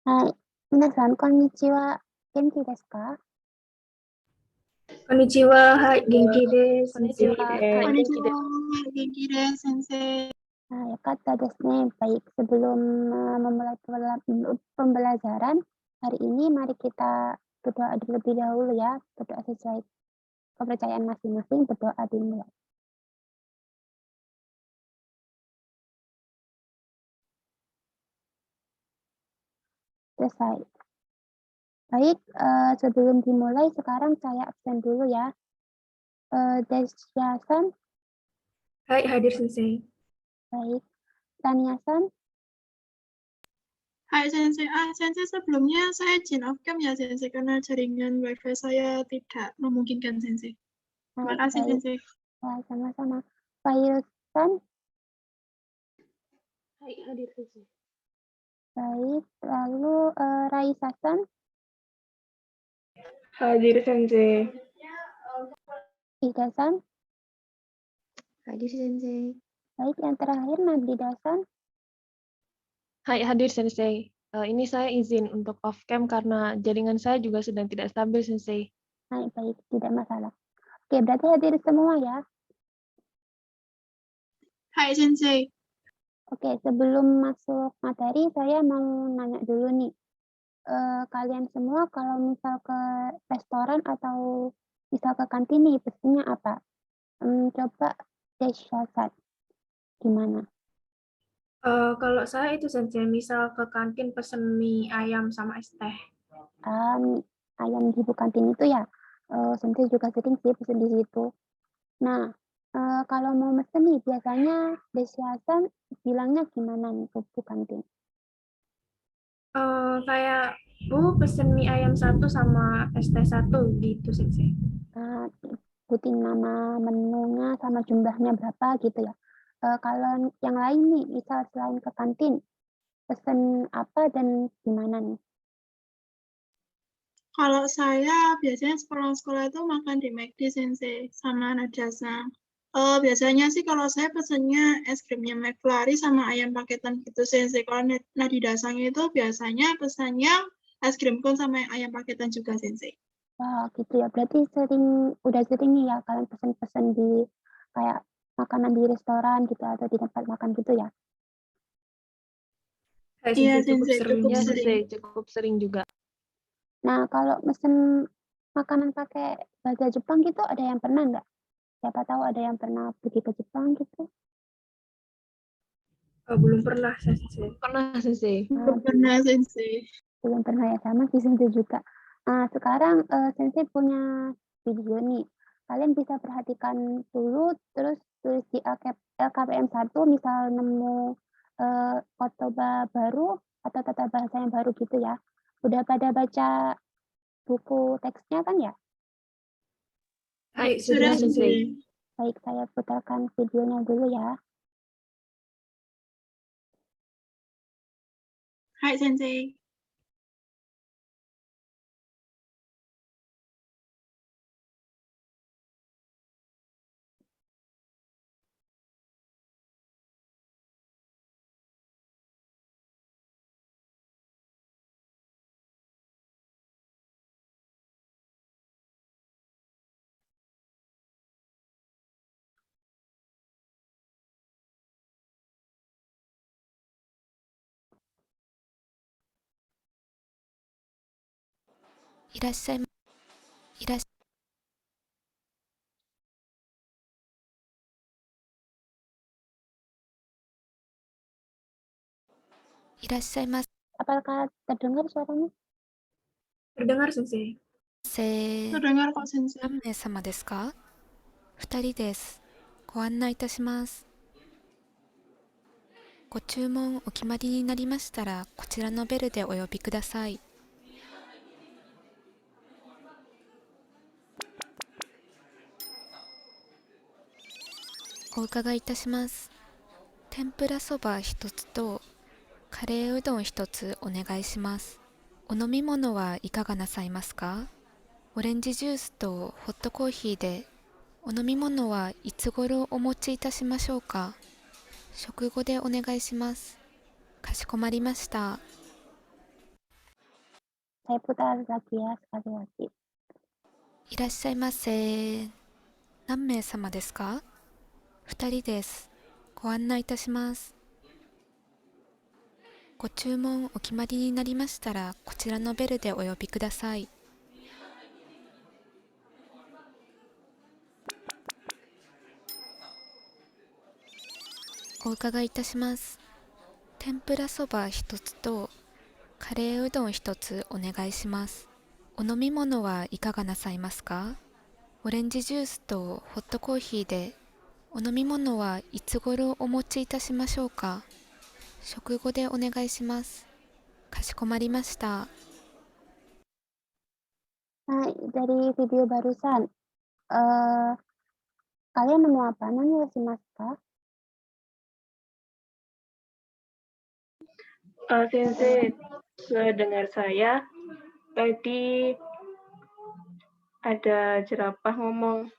はい。皆さん、こんにちは。元気ですか？こんにちは。はい、元気です。こんにちは。はい、先生。元気です。Genki desu, sensei. Nah, ya kata desne. Baik, sebelum memulai pembelajaran hari ini, mari kita berdoa terlebih dahulu ya. Berdoa sesuai kepercayaan masing-masing, berdoa dimulai. Selesai. Baik, sebelum dimulai, sekarang saya absen dulu ya. Desya-san, Hai, hadir sensei. baik. Tania-san, Hai sensei, sensei sebelumnya saya izin off cam ya sensei karena jaringan wifi saya tidak memungkinkan sensei. Terima baik, kasih baik. sensei. Ya, sama-sama. Faiz-san, Hai, hadir sensei. baik. Lalu Raisa-san, Hadir sensei. Ida-san, Hadir sensei. baik. Yang terakhir Nabila-san, Hai, hadir sensei. Ini saya izin untuk off cam karena jaringan saya juga sedang tidak stabil sensei. baik, baik. Tidak masalah. Oke, berarti hadir semua ya. Hai sensei. Oke, sebelum masuk materi, saya mau nanya dulu nih. Kalian semua kalau misal ke restoran atau misal ke kantin nih, pesennya apa? Coba Desya-san, gimana? Kalau saya itu sensei, misal ke kantin pesen mie ayam sama es teh. Ayam di ibu kantin itu ya, Sensei juga sering sih pesen di situ. Nah, kalau mau mesen nih biasanya Desya-san bilangnya gimana nih ke ibu kantin? Kayak, Bu, pesen mie ayam satu sama es teh satu gitu sensei. Sebutin nama menunya sama jumlahnya berapa gitu ya. Kalau yang lain nih, misal selain ke kantin, pesen apa dan gimana nih? Kalau saya biasanya sepulang sekolah itu makan di McD sensei sama Nadasa. Biasanya sih kalau saya pesennya es krimnya McFlurry sama ayam paketan gitu sensei. Kalau Nadidasanya itu biasanya pesannya es krim cone sama ayam paketan juga sensei. Wah, gitu ya. Berarti udah sering nih ya kalian pesen-pesen di kayak makanan di restoran gitu atau di tempat makan gitu ya? Hai Iya sensei, cukup sensei, sering. cukup Ya, sering. sensei, cukup sering juga. Nah, kalau mesen makanan pakai bahasa Jepang gitu ada yang pernah nggak? Siapa tahu ada yang pernah pergi ke Jepang gitu. Belum pernah sensei. Pernah sensei. Belum pernah sensei. Belum pernah ya, sama sih Sensei juga. Nah, sekarang Sensei punya video nih. Kalian bisa perhatikan dulu, terus tulis di LKPM 1, misal nemu kotoba baru atau tata bahasa yang baru gitu ya. Udah pada baca buku teksnya kan ya? Hai, Sudah sudah sensei. Baik, saya putarkan videonya dulu ya. Hai sensei. Apakah terdengar suaranya? Terdengar sensei. Terdengar kok sensei. 何名様ですか？2人です。ご案内いたします。ご注文お決まりになりましたら、こちらのベルでお呼びください。お伺いいたします。天ぷらそば1つとカレーうどん1つお願いします。お飲み物はいかがなさいますか？オレンジジュースとホットコーヒーで。お飲み物はいつ頃お持ちいたしましょうか？食後でお願いします。かしこまりました。Saya putar lagi ya, sekali lagi. いらっしゃいませ。何名様ですか？2人です。ご案内いたします。ご注文お決まりになりましたら、こちらのベルでお呼びください。お伺いいたします。天ぷらそば一つとカレーうどん一つお願いします。お飲み物はいかがなさいますか？オレンジジュースとホットコーヒーで。お飲み物はいつ頃お持ちいたしましょうか？食後でお願いします。かしこまりました。Nah, dari video barusan, eh, kalian nemu apa? Nanya si Mas Kak? Sensei, sedengar saya tadi ada jerapah ngomong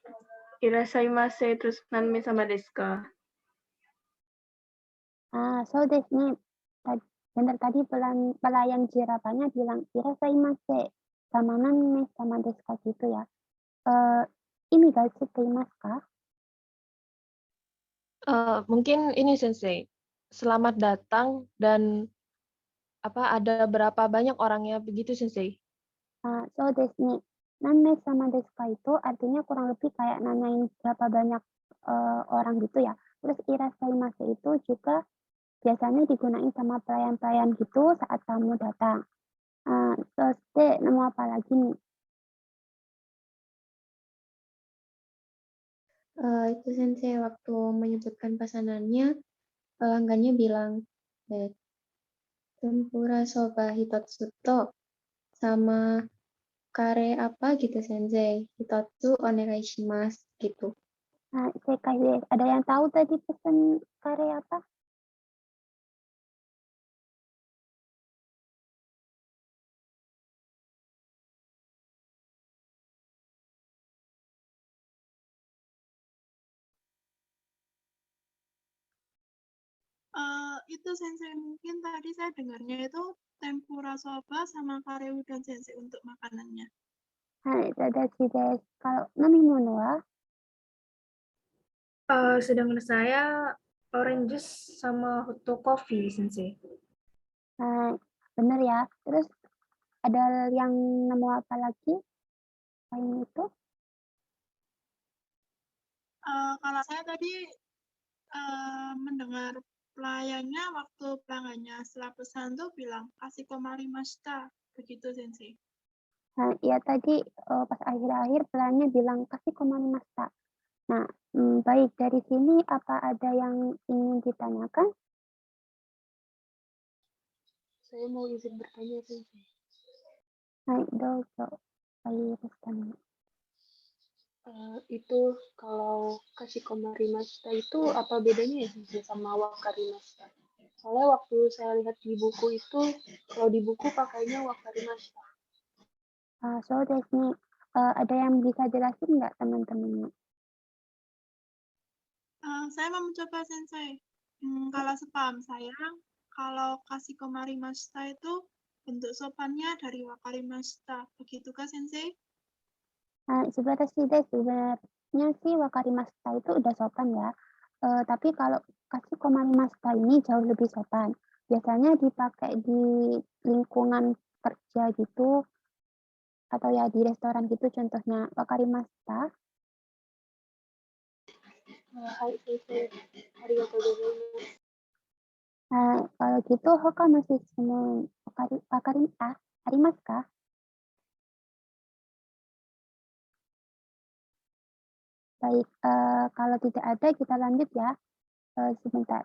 "Irasaimase" terus "Nanme sama desu ka?" So desu ne. Benar tadi pelayan jerapahnya bilang irasaimase sama nanme sama desu ka gitu ya. Ini ga tsukimasu ka? Mungkin ini Sensei, selamat datang dan ada berapa banyak orangnya begitu Sensei? So desu ne. Nanme sama desu ka itu artinya kurang lebih kayak nanyain berapa banyak orang gitu ya. Terus irasaimase itu juga biasanya digunain sama pelayan-pelayan gitu saat tamu datang. Terus nemu apa lagi nih? Itu Sensei waktu menyebutkan pesanannya, pelanggannya bilang tempura soba hitotsu to sama kare apa gitu Sensei, hitotsu onegai shimasu gitu. Sekai ada yang tahu tadi pesan kare apa? Itu Sensei mungkin tadi saya dengarnya itu tempura soba sama kare udon Sensei untuk makanannya. Itadachi desu. Kalau nomimono wa? Sedangkan saya orange juice sama hot coffee, Sensei. Bener ya. Terus ada yang nemu apa lagi? Selain itu? Kalau saya tadi mendengar pelayannya waktu pelanggannya setelah pesan tuh bilang kasih komarimashita begitu Sensei. Ya tadi pas akhir-akhir pelayannya bilang kasih komarimashita. Nah, baik dari sini apa ada yang ingin ditanyakan? Saya mau izin bertanya, Sensei. Dozo. Itu kalau kashikomarimasu itu apa bedanya ya Sensei sama wakarimasu? Soalnya waktu saya lihat di buku itu, kalau di buku pakainya wakarimasu. So desu ne. Ada yang bisa jelasin nggak teman-temannya? Saya mau mencoba Sensei. Kalau sepaham saya, kalau kasih komarimashita itu bentuk sopannya dari wakarimashita. Begitukah Sensei? Sebenarnya sih wakarimashita itu udah sopan ya. Tapi kalau kasih komarimashita ini jauh lebih sopan. Biasanya dipakai di lingkungan kerja gitu atau ya di restoran gitu contohnya wakarimashita. Hai Sensei, arigatou gozaimasu. Kalau gitu hoka masih semua arimasu ka? Baik, kalau tidak ada kita lanjut ya. Sebentar.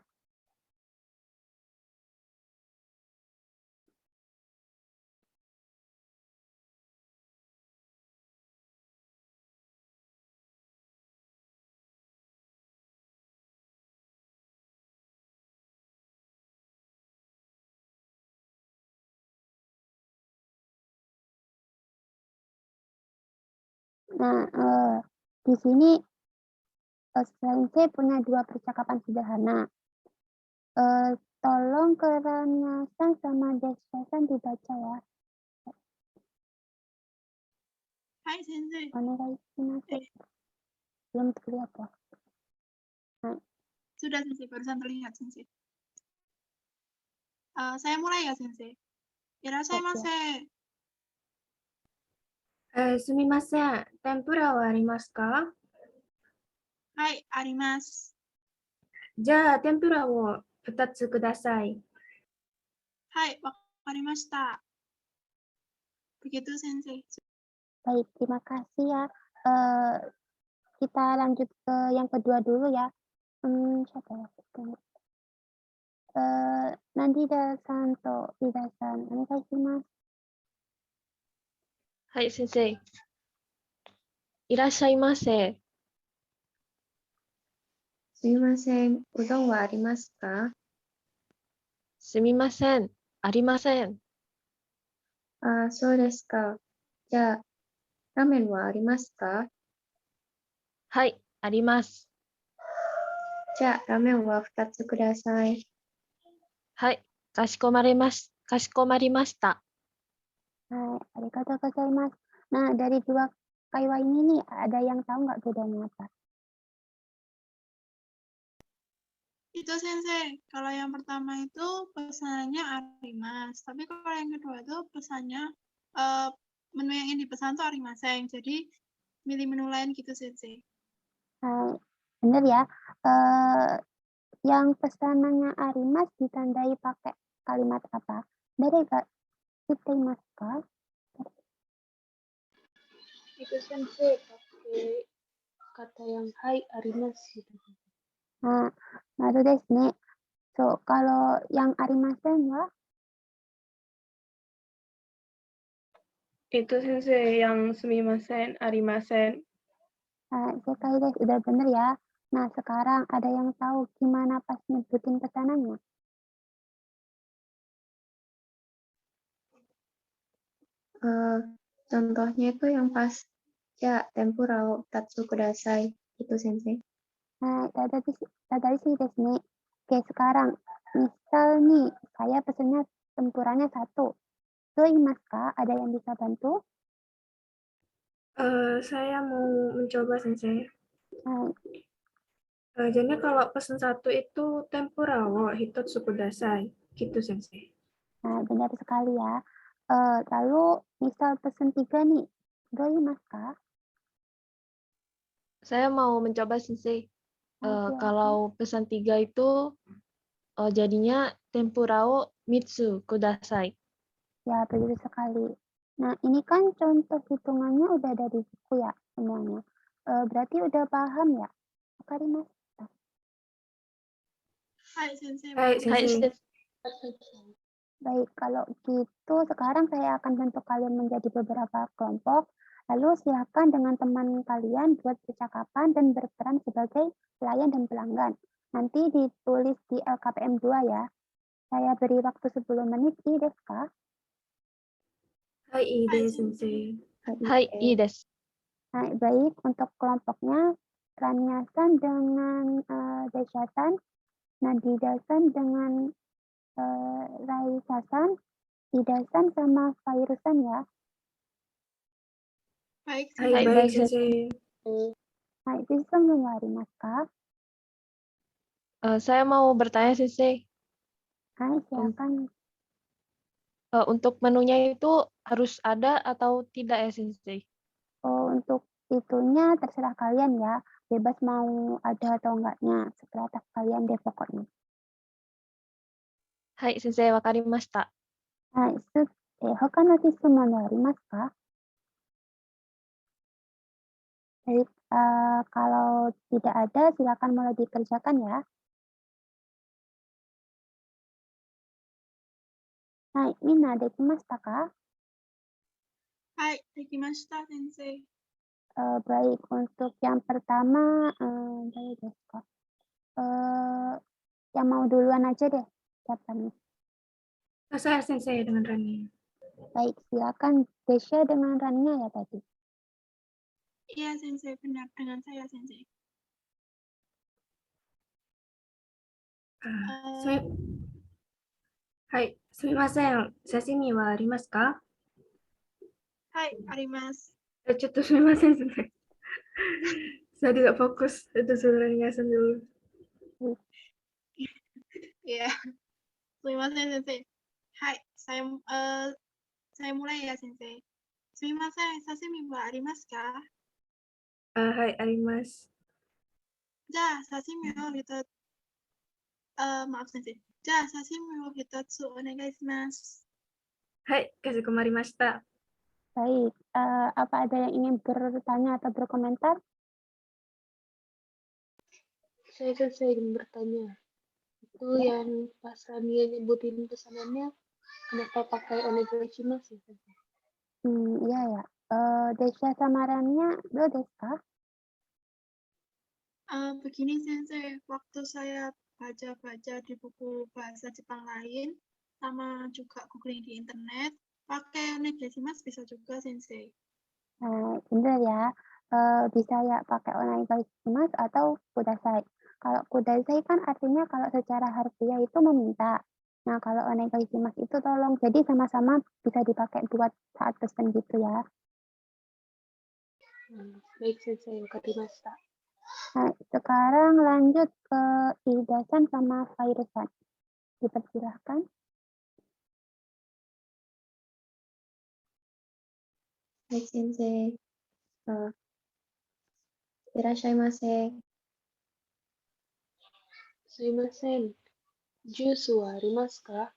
Nah, di sini Sensei punya 2 percakapan sederhana. Tolong Keranya-san sama Desu-san dibaca ya. Hai, Sensei. Onegaishimasu. Belum terlihat ya. Sudah, Sensei. Barusan terlihat, Sensei. Saya mulai ya, Sensei. Irashaimase. すみません。天ぷらはありますか？はい、あります。じゃあ、天ぷらを2つください。はい、わかりました。Begitu, Sensei. Baik, terima kasih ya. Eh, kita lanjut ke yang kedua dulu ya. Siapa ya? Nandida-san to Ida-san. Onegaishimasu. はい、先生。いらっしゃいませ。すみません。うどんはありますか？すみません。ありません。ああ、そうですか。じゃあ、ラーメンはありますか？はい、あります。じゃあ、ラーメンは2つください。はい、かしこまりました。Hai, arigatou gozaimasu. Nah, dari dua kaiwa ini nih, ada yang tahu nggak bedanya apa? Itu, Sensei. Kalau yang pertama itu pesanannya arimas. Tapi kalau yang kedua itu pesannya menu yang ingin dipesan tuh arimaseng. Jadi milih menu lain gitu, Sensei. Hai, bener ya. Yang pesanannya arimas ditandai pakai kalimat apa? Dari Kak, itaimasu ka? Itu Sensei pakai kata yang hai arimas gitu. Nah, naru desu ne. So, kalau yang arimasen wa? Itu Sensei yang sumimasen, arimasen. Sekai desu, udah bener ya. Nah, sekarang ada yang tahu gimana pas nyebutin pesanannya? Contohnya itu yang pas, ya, tempura o tatsu kudasai. Itu, Sensei. Nah, tadashi desu ne. Oke, sekarang misal nih, saya pesennya tempuranya 1. Doimasu ka? Ada yang bisa bantu? Saya mau mencoba, Sensei. Nah, Jadi kalau pesan 1 itu tempura wo hitotsu kudasai. Gitu, Sensei. benar sekali ya. Lalu misal pesen 3 nih, doimasu ka? Saya mau mencoba, Sensei. Silakan. Kalau pesan 3 itu jadinya tempura o mitsu kudasai. Ya, begitu sekali. Nah, ini kan contoh hitungannya udah ada di buku ya semuanya. Berarti udah paham ya? Wakarimasu. Hai, Sensei. Hai, Hai, Sensei. Baik, kalau gitu sekarang saya akan bentuk kalian menjadi beberapa kelompok. Lalu silakan dengan teman kalian buat percakapan dan berperan sebagai pelayan dan pelanggan. Nanti ditulis di LKPM 2 ya. Saya beri waktu 10 menit, i desu ka? Hai, ide, Sensei. Hai, ii desu. Nah, baik, untuk kelompoknya Ranya-san dengan Desha-san, Nadida-san dengan Raisa-san, Ida-san sama Fairusan ya. Baik, Hai, Sensei. baik, Sensei. Nah, itu menarimasu ka? Saya mau bertanya, Sensei. Hai, silakan. Untuk menunya itu harus ada atau tidak ya, Sensei? Oh, untuk itunya terserah kalian ya. Bebas mau ada atau enggaknya. Sekelas kalian deh pokoknya. Hai, Sensei, wakarimashita. Nah, hoka no shishimon wa arimasu ka? Baik, kalau tidak ada silakan mulai dikerjakan ya. Hai, minna dekimashita ka? Hai, dekimashita, Sensei. Baik, untuk yang pertama, yang mau duluan aja deh, siapa nih? Saya, Sensei, dengan Rani. Baik, silakan Desha dengan Rania ya tadi. Iya, Sensei. Benar. Dengan saya, Sensei. Hai, sumimasen. Sashimi wa arimasu ka? Hai, arimasu. ちょっとすみません、sensei. Saya tidak fokus. Itu suaranya dulu. Iya, sumimasen sensei. Hai, saya mulai ya sensei. Sumimasen, sashimi wa arimasu ka? Hai, arimasu. Ja, sashimi wo hitotsu. Maaf sensei. Ja, sashimi wo hitotsu onegai shimasu. Hai, kashikomarimasu. Baik, apa ada yang ingin bertanya atau berkomentar? Saya ingin bertanya. Itu yang pas Rania nyebutin pesanannya, kenapa pakai onegaishimasu? Iya ya. Desya sama Rania, do desu ka? Begini sensei, waktu saya baca-baca di buku bahasa Jepang lain, sama juga googling di internet, pakai onegaishimasu bisa juga sensei. Bener ya. Bisa ya pakai onegaishimasu atau kudasai. Kalau kudasai kan artinya kalau secara harfiah itu meminta. Nah, kalau onegaishimasu itu tolong. Jadi sama-sama bisa dipakai buat saat pesan gitu ya. Baik sensei, wakarimashita. Nah, sekarang lanjut ke Ida-san sama Fairusan. Dipersilahkan. Baik, sensei. Irashaimase. Sumimasen. Jusu wa arimasu ka?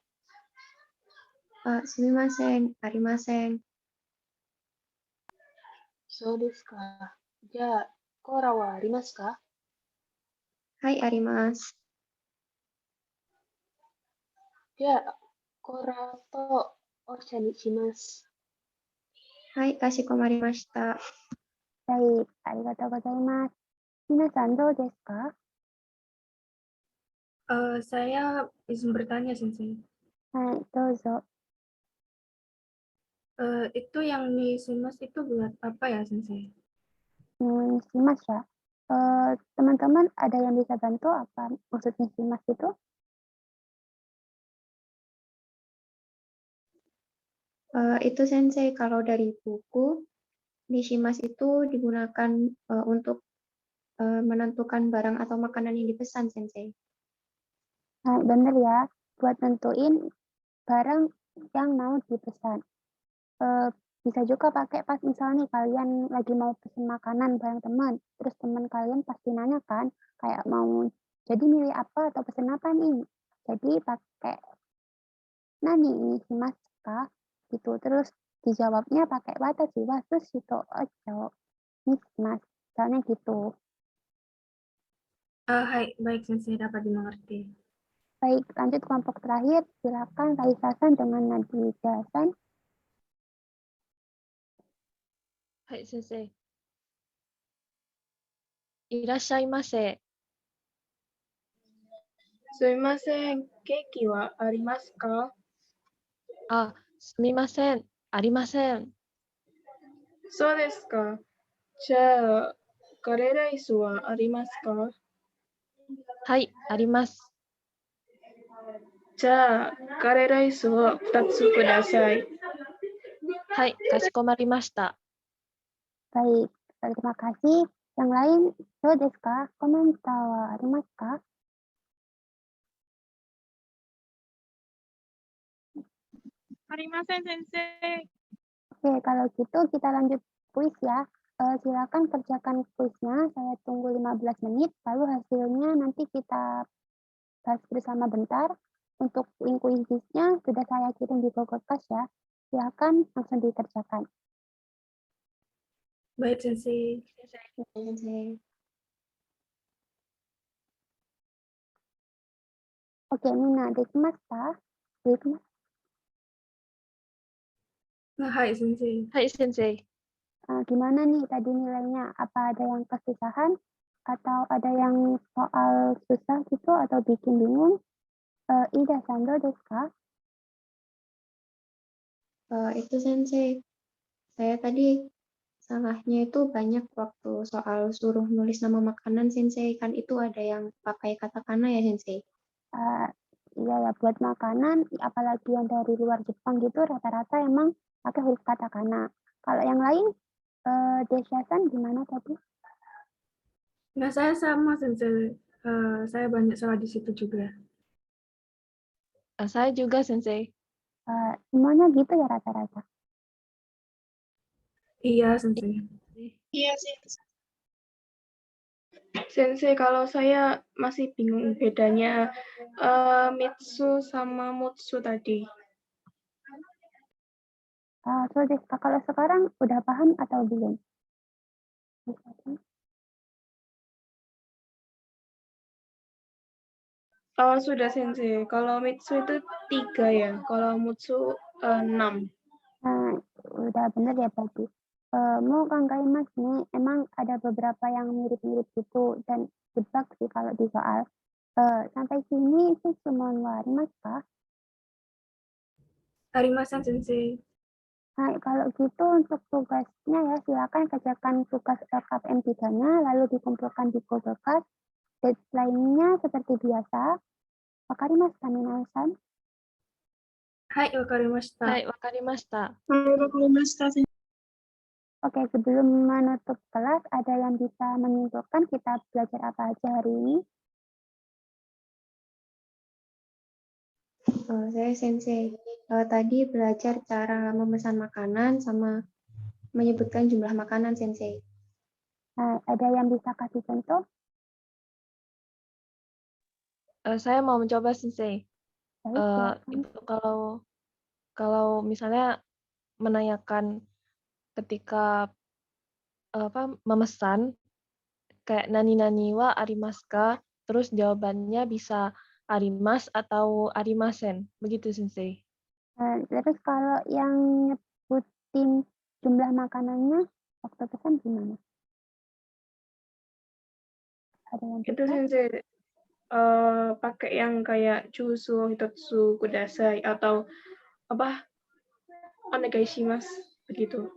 Sumimasen, arimasen. So desu ka. Ja, kola wa arimasu ka? Hai, arimasu. Ja, kola to osha ni shimasu. Hai, kashikomarimasu. Baik, arigatou gozaimasu. Minasan, do desu ka? Saya izin bertanya, sensei. Hai, dozo. Itu yang di Simas itu buat apa ya, sensei? Simas ya. Teman-teman ada yang bisa bantu apa maksudnya simas itu? Itu sensei, kalau dari buku, nishimas itu digunakan untuk menentukan barang atau makanan yang dipesan, sensei. Nah, bener ya, buat nentuin barang yang mau dipesan. Bisa juga pakai pas misalnya kalian lagi mau pesen makanan bareng teman, terus teman kalian pasti nanya kan, kayak mau jadi milih apa atau pesen apa nih. Jadi pakai nani ini simas ka gitu, terus dijawabnya pakai watashi wa sushi to ocho ni shimasu. Misalnya gitu. Hai, baik, sensei, dapat dimengerti. Baik, lanjut kelompok terakhir. Silakan Raisa-san dengan Nadija-san. Hai, sensei. Irashaimase. すみません、ケーキはありますか？すみません。ありません。そうですか。じゃあ、カレーライスはありますか？はい、あります。じゃあ、カレーライスを2つください。はい、かしこまりました。 Baik, terima kasih. Yang lain, do desu ka? Komentar wa arimasu ka? Arimasen sensei. Oke, kalau gitu kita lanjut kuis ya. Silakan kerjakan kuisnya. Saya tunggu 15 menit, lalu hasilnya nanti kita bahas bersama bentar. Untuk link kuisnya sudah saya kirim di Google Class ya. Silakan langsung dikerjakan. Baik, sensei. Sensei. Oke, Mina, dekimasu ka? Dekimasu. Hai, sensei. Hai, sensei. Gimana nih tadi nilainya? Apa ada yang kesusahan? Atau ada yang soal susah gitu atau bikin bingung? Ida-san, do desu ka? Itu sensei, saya tadi salahnya itu banyak waktu soal suruh nulis nama makanan, sensei. Kan itu ada yang pakai katakana ya, sensei. Iya ya, buat makanan, apalagi yang dari luar Jepang gitu, rata-rata emang pakai huruf katakana. Kalau yang lain, Desya-san gimana tadi? Nah, saya sama, Sensei. Saya banyak salah di situ juga. Saya juga, Sensei. Semuanya gitu ya rata-rata? Iya, Sensei. Iya sih. Sensei, kalau saya masih bingung bedanya Mitsu sama Mutsu tadi. So Deska, kalau sekarang udah paham atau belum? Sudah Sensei. Kalau Mitsu itu 3 ya, kalau Mutsu 6. Nah, udah bener ya berarti. Mau Kang Mas nih, emang ada beberapa yang mirip-mirip gitu dan jebak sih kalau di soal. Sampai sini sih semua Mas kah? Arimasan, Sensei. Nah, kalau gitu untuk tugasnya ya silakan kerjakan tugas LKPM 3-nya lalu dikumpulkan di Google Class. Deadline-nya seperti biasa. Wakarimasu minasan. Hai, wakarimashita. Hai, wakarimashita. Oke, sebelum menutup kelas, ada yang bisa menyimpulkan kita belajar apa aja hari ini? Saya Sensei. Tadi belajar cara memesan makanan sama menyebutkan jumlah makanan, Sensei. Nah, ada yang bisa kasih contoh? Saya mau mencoba, Sensei. Baik, silakan. Itu kalau misalnya menanyakan ketika memesan kayak nani wa arimasu ka, terus jawabannya bisa arimas atau arimasen, begitu Sensei. Terus kalau yang nyebutin jumlah makanannya waktu pesan gimana? Ada yang Itu bisa? Sensei pakai yang kayak Chusu, Hitotsu, Kudasai atau apa? Onegaishimasu begitu.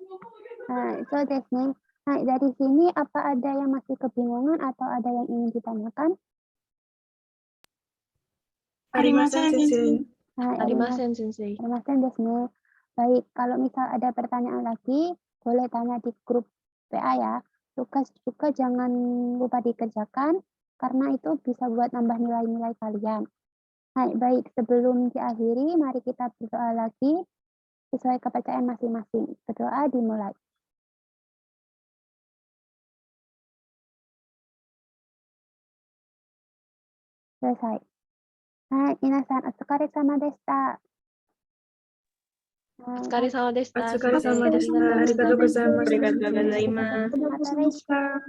So desu. Nah, dari sini apa ada yang masih kebingungan atau ada yang ingin ditanyakan? Arimasan, Sensei. Arimasen, Sensei. Arimasen desu. Baik, kalau misal ada pertanyaan lagi, boleh tanya di grup PA ya. Tugas juga jangan lupa dikerjakan, karena itu bisa buat nambah nilai-nilai kalian. Nah, baik, sebelum diakhiri, mari kita berdoa lagi sesuai kepercayaan masing-masing. Berdoa dimulai. Selesai. Hai, minasan, otsukare-sama deshita. Otsukare-sama deshita. Otsukare-sama deshita. Arigatou gozaimasu. Arigatou gozaimasu. Mata